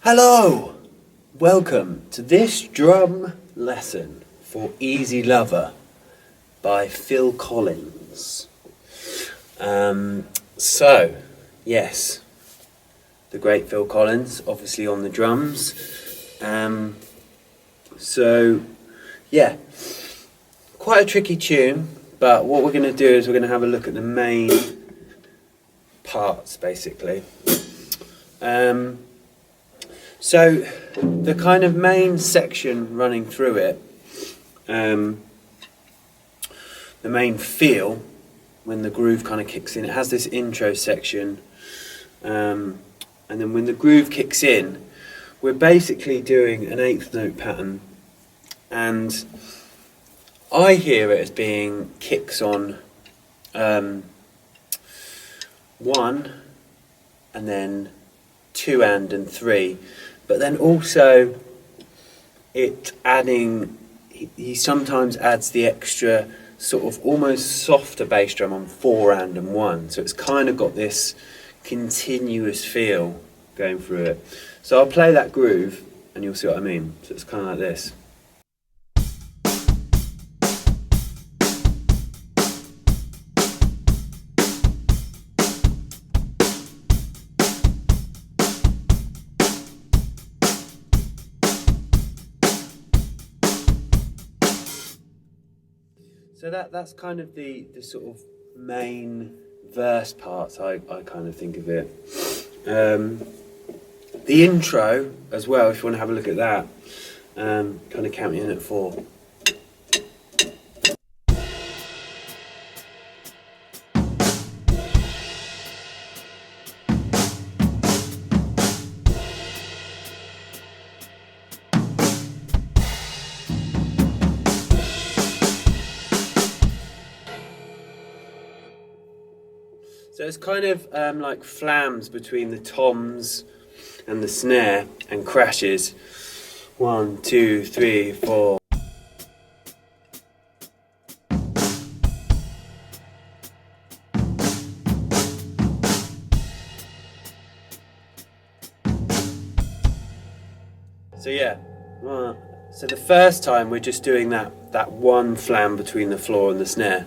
Hello! Welcome to this drum lesson for Easy Lover by Phil Collins. Yes, the great Phil Collins, obviously on the drums. Quite a tricky tune, but what we're going to do is we're going to have a look at the main parts, basically. So the kind of main section running through it, the main feel, when the groove kind of kicks in, it has this intro section, and then when the groove kicks in, we're basically doing an eighth note pattern, and I hear it as being kicks on one, and then two and three. But then also it adding, he sometimes adds the extra sort of almost softer bass drum on four and one. So it's kind of got this continuous feel going through it. So I'll play that groove and you'll see what I mean. So it's kind of like this. So that's kind of the sort of main verse parts, I kind of think of it. The intro as well, if you want to have a look at that, kind of counting in at 4. So it's kind of like flams between the toms and the snare and crashes. 1, 2, 3, 4. So yeah, so the first time we're just doing that one flam between the floor and the snare.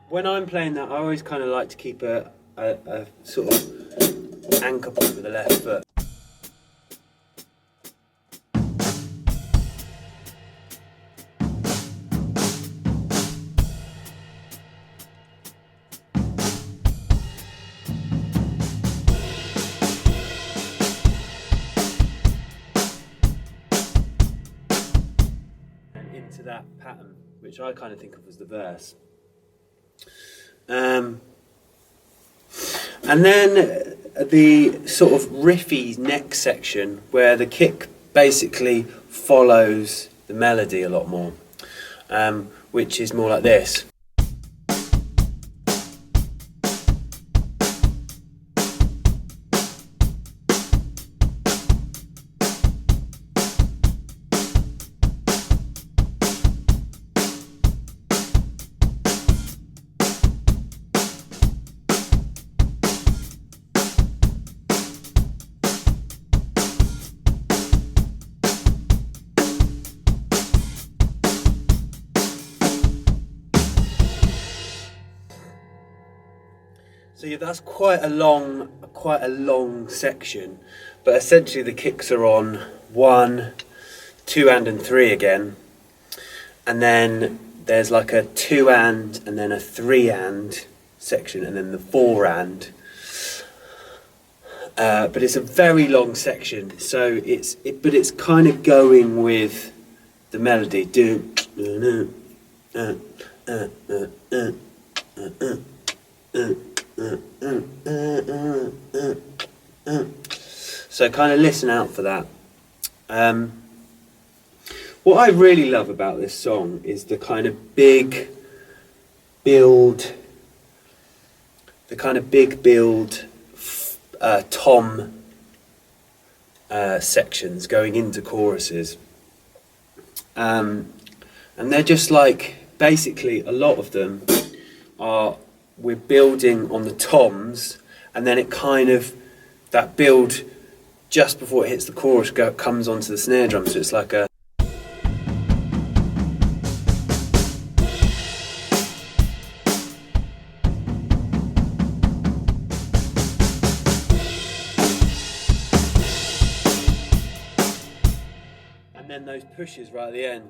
When I'm playing that, I always kind of like to keep a sort of anchor point with the left foot. And into that pattern, which I kind of think of as the verse. And then the sort of riffy next section where the kick basically follows the melody a lot more, which is more like this. So yeah, that's quite a long section, but essentially the kicks are on 1, 2 and 3 again, and then there's like a 2 and then a 3 and section, and then the 4 and. But it's a very long section, so it's kind of going with the melody. So kind of listen out for that. What I really love about this song is the kind of big build, tom sections going into choruses, and they're just like, basically a lot of them we're building on the toms, and then it kind of, that build just before it hits the chorus comes onto the snare drum, so it's like a and then those pushes right at the end,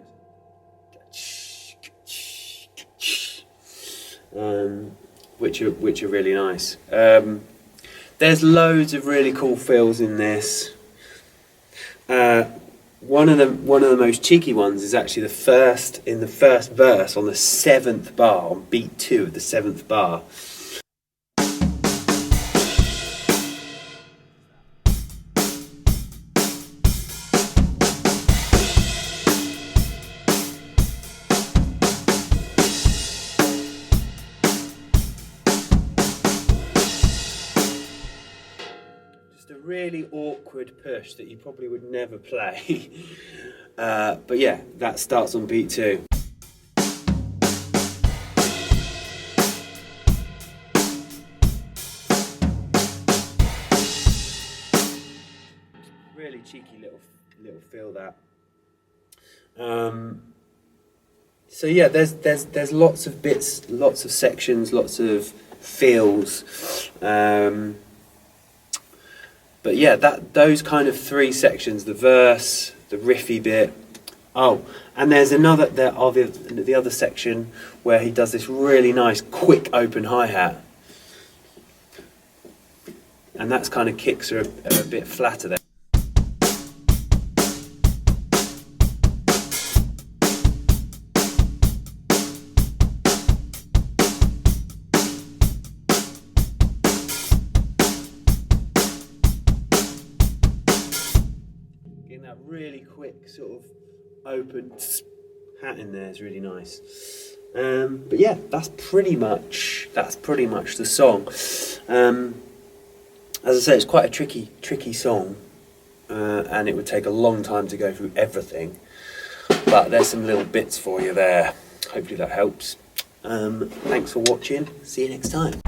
which are really nice. There's loads of really cool fills in this. One of the most cheeky ones is actually the first verse on the 7th bar, on beat 2 of the 7th bar. A really awkward push that you probably would never play. But yeah, that starts on beat 2. Really cheeky little feel that. So yeah, there's lots of bits, lots of sections, lots of feels. But yeah, those kind of 3 sections, the verse, the riffy bit. Oh, and there's the other section where he does this really nice quick open hi-hat. And that's kind of kicks are a bit flatter there. That really quick sort of open hat in there is really nice. But yeah, that's pretty much the song. As I say, it's quite a tricky song, and it would take a long time to go through everything. But there's some little bits for you there. Hopefully that helps. Thanks for watching. See you next time.